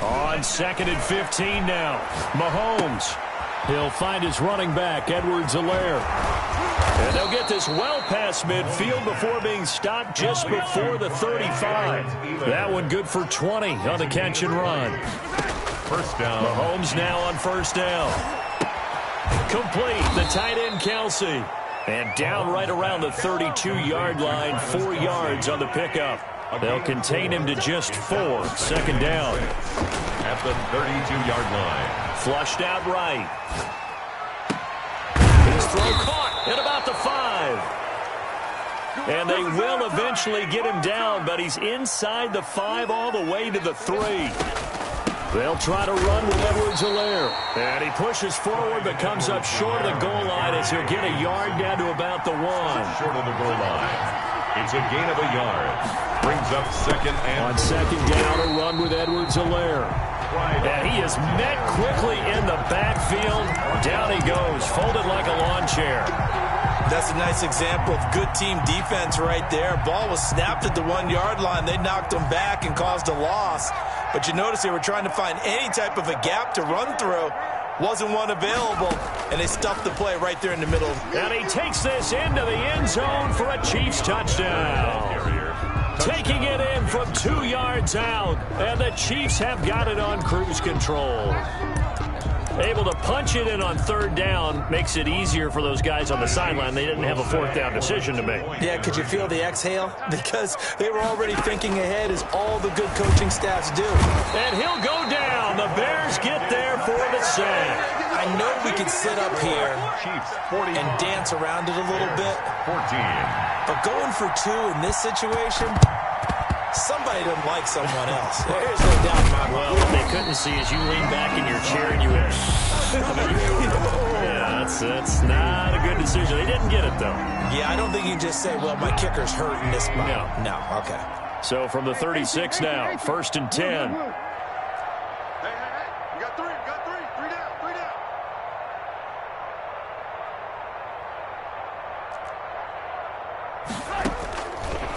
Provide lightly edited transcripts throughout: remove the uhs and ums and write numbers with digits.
On 2nd and 15 now. Mahomes. He'll find his running back, Edwards-Helaire. And they'll get this well past midfield before being stopped just before the 35. That one good for 20 on the catch and run. First down. Mahomes now on first down. Complete. The tight end, Kelsey. And down right around the 32-yard line, 4 yards on the pickup. They'll contain him to just 4. Second down. At the 32-yard line. Flushed out right. His throw caught at about the 5. And they will eventually get him down, but he's inside the 5 all the way to the 3. They'll try to run with Edwards-Helaire. And he pushes forward but comes up short of the goal line as he'll get a yard down to about the 1. Short of the goal line. It's a gain of a yard. Brings up second and... On second down, a run with Edwards-Helaire. And he is met quickly in the backfield. Down he goes, folded like a lawn chair. That's a nice example of good team defense right there. Ball was snapped at the 1-yard line. They knocked him back and caused a loss. But you notice they were trying to find any type of a gap to run through. Wasn't one available, and they stuffed the play right there in the middle. And he takes this into the end zone for a Chiefs touchdown. Taking it in from 2 yards out, and the Chiefs have got it on cruise control. Able to punch it in on third down makes it easier for those guys on the sideline. They didn't have a fourth down decision to make. Yeah, could you feel the exhale? Because they were already thinking ahead, as all the good coaching staffs do. And he'll go down. The Bears get there for the sack. I know we could sit up here and dance around it a little bit. 14. But going for 2 in this situation, somebody doesn't like someone else. There's no doubt in my mind. Well, what they couldn't see is you lean back in your chair and you went, yeah, that's not a good decision. They didn't get it, though. Yeah, I don't think you can just say, well, my kicker's hurt in this spot. No, okay. So from the 36 now, 1st and 10. Hey, you got 3, three down.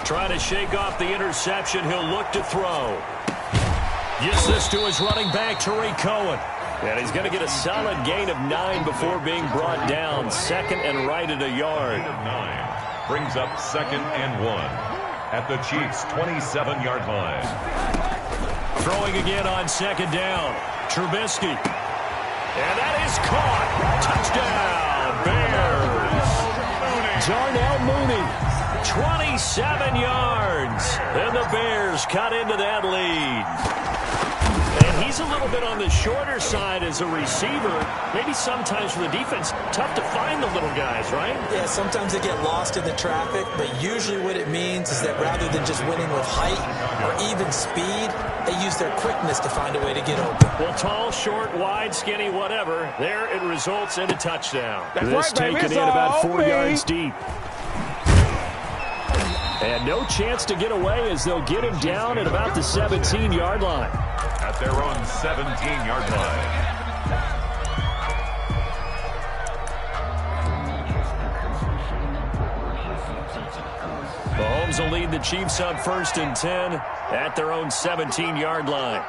Trying to shake off the interception. He'll look to throw. Gives this to his running back, Tariq Cohen. And he's going to get a solid gain of 9 before being brought down. Second and right at a yard. 9 brings up second and 1 at the Chiefs' 27-yard line. Throwing again on second down. Trubisky. And that is caught. Touchdown, Bears. Darnell Mooney. 27 yards. And the Bears cut into that lead. And he's a little bit on the shorter side as a receiver. Maybe sometimes for the defense, tough to find the little guys, right? Yeah, sometimes they get lost in the traffic, but usually what it means is that rather than just winning with height or even speed, they use their quickness to find a way to get open. Well, tall, short, wide, skinny, whatever. There it results in a touchdown. That's this right, taken in about 4 yards deep. And no chance to get away as they'll get him down at about the 17-yard line. At their own 17-yard line. Mahomes will lead the Chiefs on 1st and 10 at their own 17-yard line.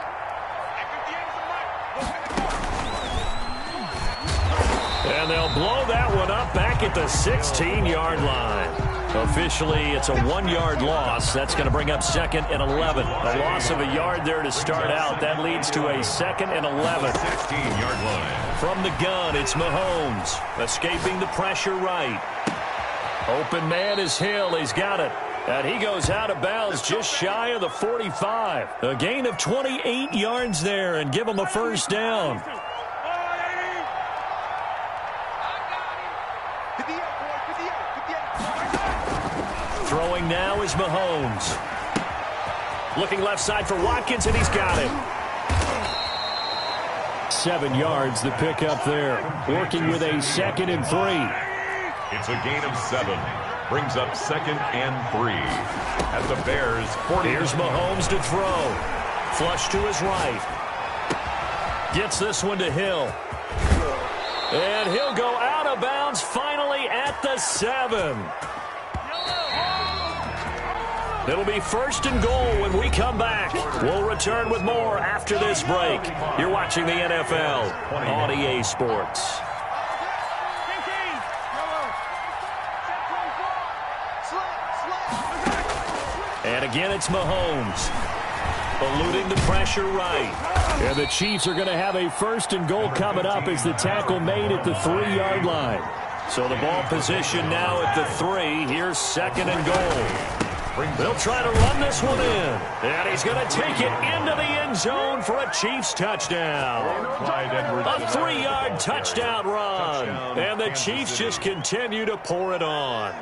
And they'll blow that one up back at the 16-yard line. Officially, it's a 1-yard loss. That's going to bring up 2nd and 11. A loss of a yard there to start out. That leads to a 2nd and 11. 16-yard line. From the gun, it's Mahomes. Escaping the pressure right. Open man is Hill. He's got it. And he goes out of bounds just shy of the 45. A gain of 28 yards there and give him a first down. Throwing now is Mahomes. Looking left side for Watkins, and he's got it. 7 yards, the pickup there. Working with a 2nd and 3. It's a gain of 7. Brings up 2nd and 3. At the Bears' 40. Here's Mahomes to throw. Flush to his right. Gets this one to Hill. And he'll go out of bounds finally at the 7. It'll be 1st and goal when we come back. We'll return with more after this break. You're watching the NFL on EA Sports. And again, it's Mahomes. Eluding the pressure right. And the Chiefs are going to have a 1st and goal coming up as the tackle made at the 3-yard line. So the ball position now at the 3. Here's 2nd and goal. They'll try to run this one in. And he's going to take it into the end zone for a Chiefs touchdown. A 3-yard touchdown run. And the Chiefs just continue to pour it on.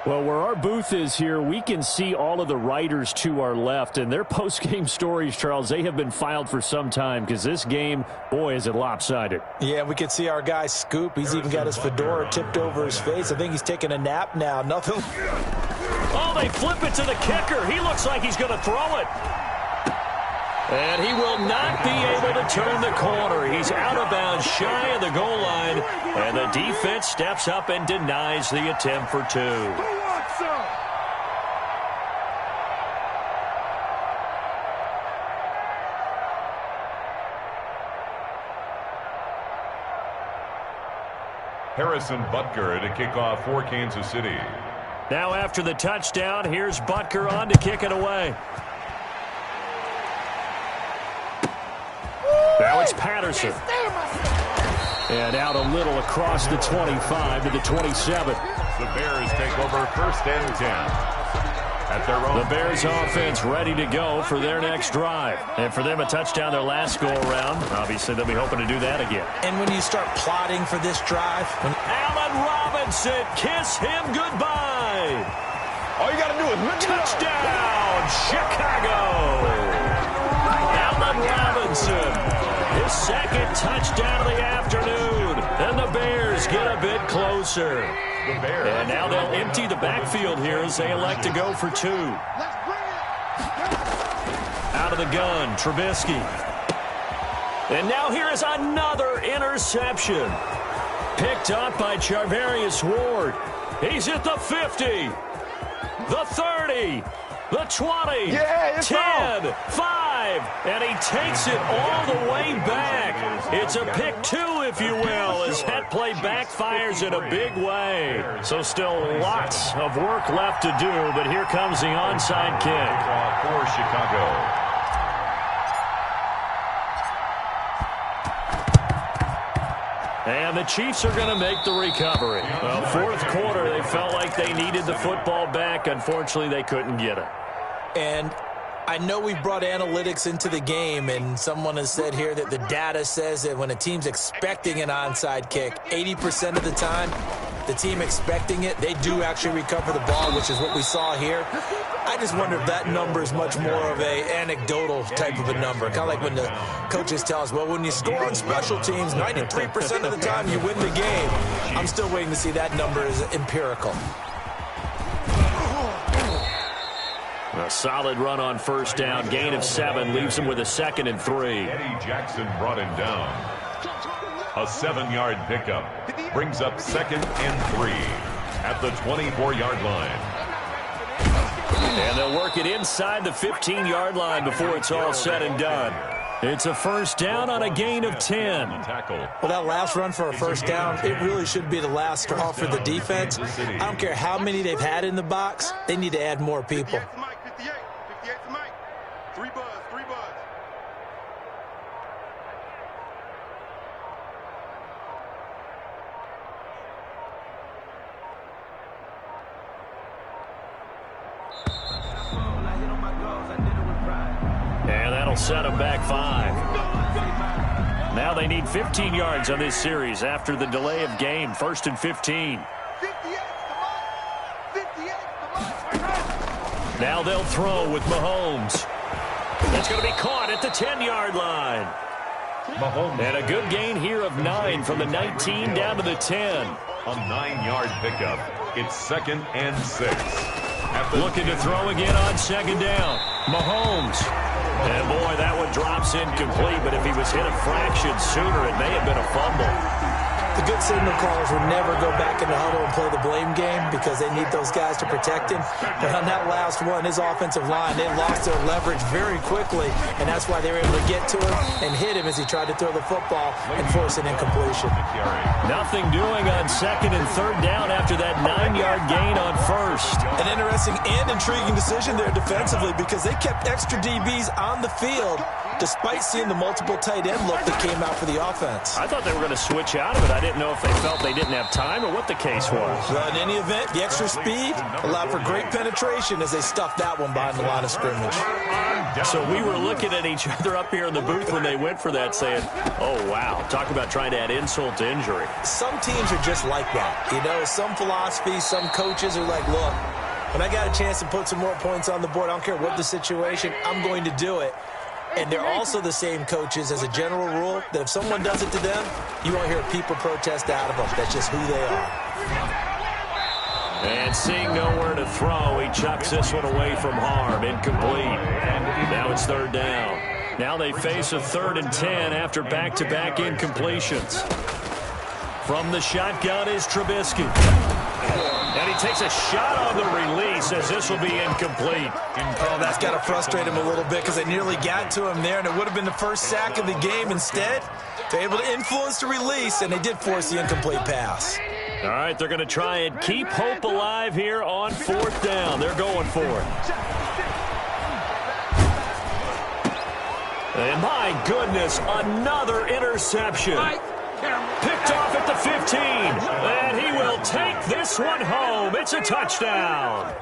Well, where our booth is here, we can see all of the writers to our left, and their post-game stories, Charles, they have been filed for some time because this game, boy, is it lopsided. Yeah, we can see our guy Scoop. He's even got his fedora tipped over his face. I think he's taking a nap now. Nothing. Oh, they flip it to the kicker. He looks like he's going to throw it. And he will not be able to turn the corner. He's out of bounds shy of the goal line. And the defense steps up and denies the attempt for 2. Harrison Butker to kick off for Kansas City. Now after the touchdown, here's Butker on to kick it away. Now it's Patterson. And out a little across the 25 to the 27. The Bears take over 1st and 10. At their own. The Bears offense ready to go for their next drive. And for them, a touchdown their last go-around. Obviously, they'll be hoping to do that again. And when you start plotting for this drive. Allen Robinson, kiss him goodbye. All you got to do is touchdown, Chicago. Allen Robinson. His 2nd touchdown of the afternoon. And the Bears get a bit closer. And now they'll empty the backfield here as they elect to go for 2. Out of the gun, Trubisky. And now here is another interception. Picked up by Charvarius Ward. He's at the 50. The 30. The 20, 10, 5, and he takes it all the way back. It's a pick 2, if you will, as that play backfires in a big way. So still lots of work left to do, but here comes the onside kick. For Chicago. And the Chiefs are going to make the recovery. Well, 4th quarter, they felt like they needed the football back. Unfortunately, they couldn't get it. And I know we've brought analytics into the game, and someone has said here that the data says that when a team's expecting an onside kick, 80% of the time, the team expecting it, they do actually recover the ball, which is what we saw here. I just wonder if that number is much more of a anecdotal type of a number. Kind of like when the coaches tell us, well, when you score on special teams, 93% of the time you win the game. I'm still waiting to see that number is empirical. A solid run on 1st down. Gain of 7 leaves him with a 2nd and 3. Eddie Jackson brought him down. A 7-yard pickup brings up 2nd and 3 at the 24-yard line. And they'll work it inside the 15-yard line before it's all said and done. It's a 1st down on a gain of 10. Well, that last run for a 1st down, it really should be the last straw for the defense. I don't care how many they've had in the box. They need to add more people. 58 for Mike. 3 buzz. And that'll set them back 5. Now they need 15 yards on this series after the delay of game. 1st and 15. Now they'll throw with Mahomes. That's going to be caught at the 10-yard line. Mahomes. And a good gain here of 9 from the 19 down to the 10. A 9-yard pickup. It's 2nd and 6. Looking to throw again on 2nd down. Mahomes. And boy, that one drops incomplete, but if he was hit a fraction sooner, it may have been a fumble. The good signal callers will never go back in the huddle and play the blame game because they need those guys to protect him. But on that last one, his offensive line, they lost their leverage very quickly, and that's why they were able to get to him and hit him as he tried to throw the football and force an incompletion. Nothing doing on second and third down after that 9-yard gain on first. An interesting and intriguing decision there defensively because they kept extra DBs on the field despite seeing the multiple tight end look that came out for the offense. I thought they were going to switch out of it. I didn't know if they felt they didn't have time or what the case was. Well, in any event, the extra speed allowed for great penetration as they stuffed that one behind the line of scrimmage. So we were looking at each other up here in the booth when they went for that saying, oh, wow, talk about trying to add insult to injury. Some teams are just like that. You know, some philosophies, some coaches are like, look, when I got a chance to put some more points on the board, I don't care what the situation, I'm going to do it. And they're also the same coaches as a general rule that if someone does it to them, you won't hear people protest out of them. That's just who they are. And seeing nowhere to throw, he chucks this one away from harm. Incomplete. Now it's third down. Now they face a 3rd and 10 after back-to-back incompletions. From the shotgun is Trubisky. And he takes a shot on the release as this will be incomplete. Oh, that's got to frustrate him a little bit because they nearly got to him there, and it would have been the first sack of the game. Instead, they're able to influence the release, and they did force the incomplete pass. All right, they're going to try and keep hope alive here on 4th down. They're going for it. And my goodness, another interception. Picked off at the 15, and he will take this one home. It's a touchdown.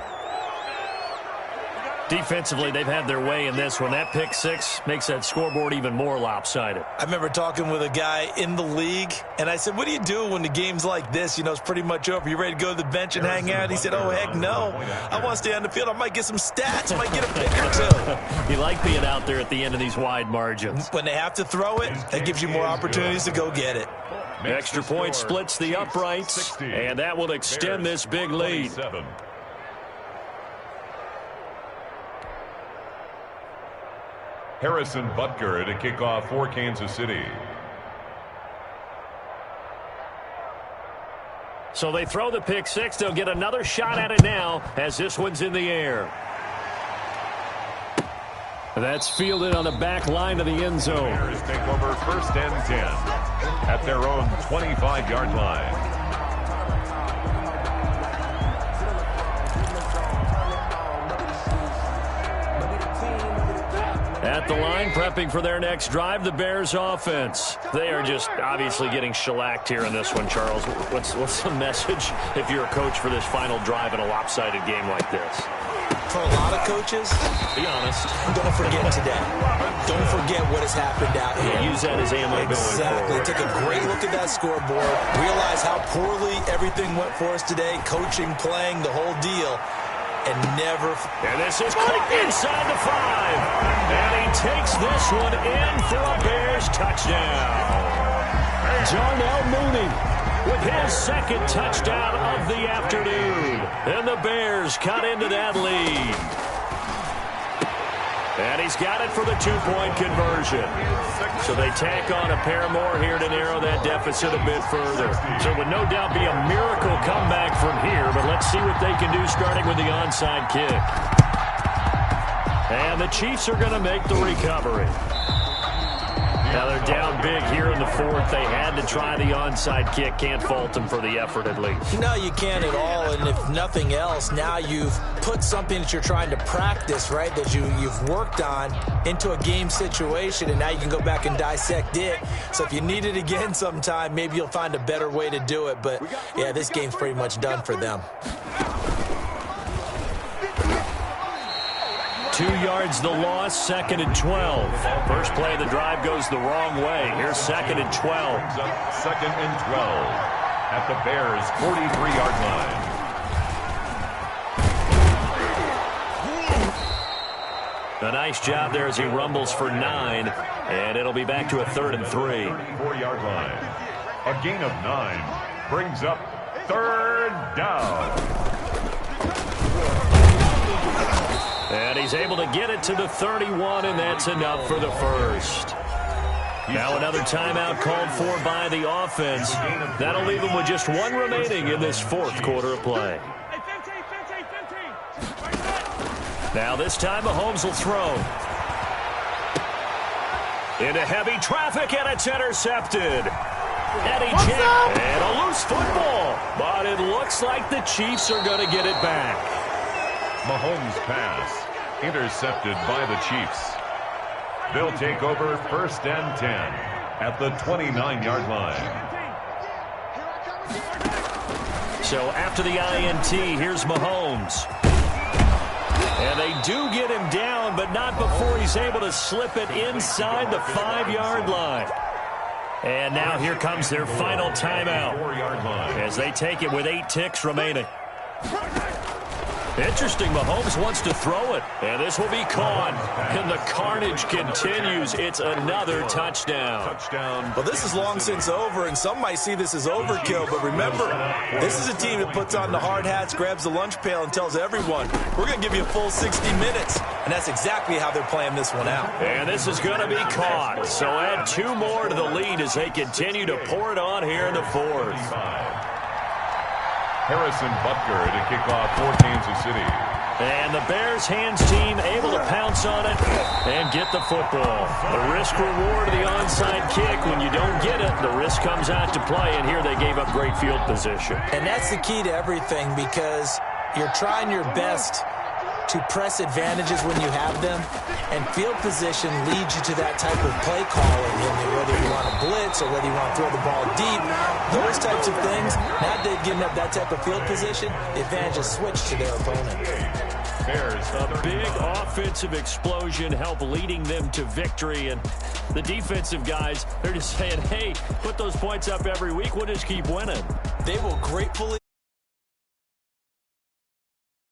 Defensively, they've had their way in this one. That pick six makes that scoreboard even more lopsided. I remember talking with a guy in the league, and I said, what do you do when the game's like this? You know, it's pretty much over. You ready to go to the bench and hang out? He said, oh, heck no. I want to stay on the field. I might get some stats. I might get a pick or two. You like being out there at the end of these wide margins. When they have to throw it, that gives you more opportunities to go get it. Extra point splits the uprights, and that will extend this big lead. Harrison Butker to kick off for Kansas City. So they throw the pick six. They'll get another shot at it now as this one's in the air. That's fielded on the back line of the end zone. Bears take over 1st and 10 at their own 25-yard line. At the line, prepping for their next drive, the Bears offense. They are just obviously getting shellacked here in this one, Charles. What's the message if you're a coach for this final drive in a lopsided game like this? For a lot of coaches, be honest, don't forget today. Don't forget what has happened out here. Yeah, use that as ammo exactly. going forward. Take a great look at that scoreboard. Realize how poorly everything went for us today. Coaching, playing, the whole deal. And never... And this is quick inside the 5. And he takes this one in for a Bears touchdown. Darnell Mooney with his 2nd touchdown of the afternoon. And the Bears cut into that lead. And he's got it for the 2-point conversion. So they tack on a pair more here to narrow that deficit a bit further. So it would no doubt be a miracle comeback from here, but let's see what they can do starting with the onside kick. And the Chiefs are going to make the recovery. Now they're down big here in the 4th. They had to try the onside kick. Can't fault them for the effort at least. No, you can't at all. And if nothing else, now you've put something that you're trying to practice, right, that you've worked on into a game situation, and now you can go back and dissect it. So if you need it again sometime, maybe you'll find a better way to do it. But, yeah, this game's pretty much done for them. 2 yards the loss, 2nd and 12. First play of the drive goes the wrong way. Here's 2nd and 12. 2nd and 12 at the Bears' 43-yard A line. nice job there as he rumbles for 9, and it'll be back to a 3rd and 3. 4-yard line. A gain of 9 brings up 3rd down. And he's able to get it to the 31, and that's enough for the first. Now another timeout called for by the offense. That'll leave them with just one remaining in this fourth quarter of play. Now this time Mahomes will throw. Into heavy traffic, and it's intercepted. Eddie Jack, and a loose football. But it looks like the Chiefs are going to get it back. Mahomes' pass intercepted by the Chiefs. They'll take over 1st and 10 at the 29-yard line. So after the INT, here's Mahomes. And they do get him down, but not before he's able to slip it inside the 5-yard line. And now here comes their final timeout as they take it with 8 ticks remaining. Interesting, Mahomes wants to throw it, and this will be caught. And the carnage continues. It's another touchdown. Well, this is long since over, and some might see this as overkill, but remember, this is a team that puts on the hard hats, grabs the lunch pail, and tells everyone, we're going to give you a full 60 minutes. And that's exactly how they're playing this one out. And this is going to be caught. So add 2 more to the lead as they continue to pour it on here in the fourth. Harrison Butker to kick off for Kansas City. And the Bears hands team able to pounce on it and get the football. The risk reward of the onside kick. When you don't get it, the risk comes out to play, and here they gave up great field position. And that's the key to everything, because you're trying your best to press advantages when you have them, and field position leads you to that type of play calling, whether you want to blitz or whether you want to throw the ball deep, those types of things. Now they're giving up that type of field position, the advantage is switched to their opponent. A big offensive explosion helped leading them to victory, and the defensive guys, they're just saying, hey, put those points up every week, we'll just keep winning. They will gratefully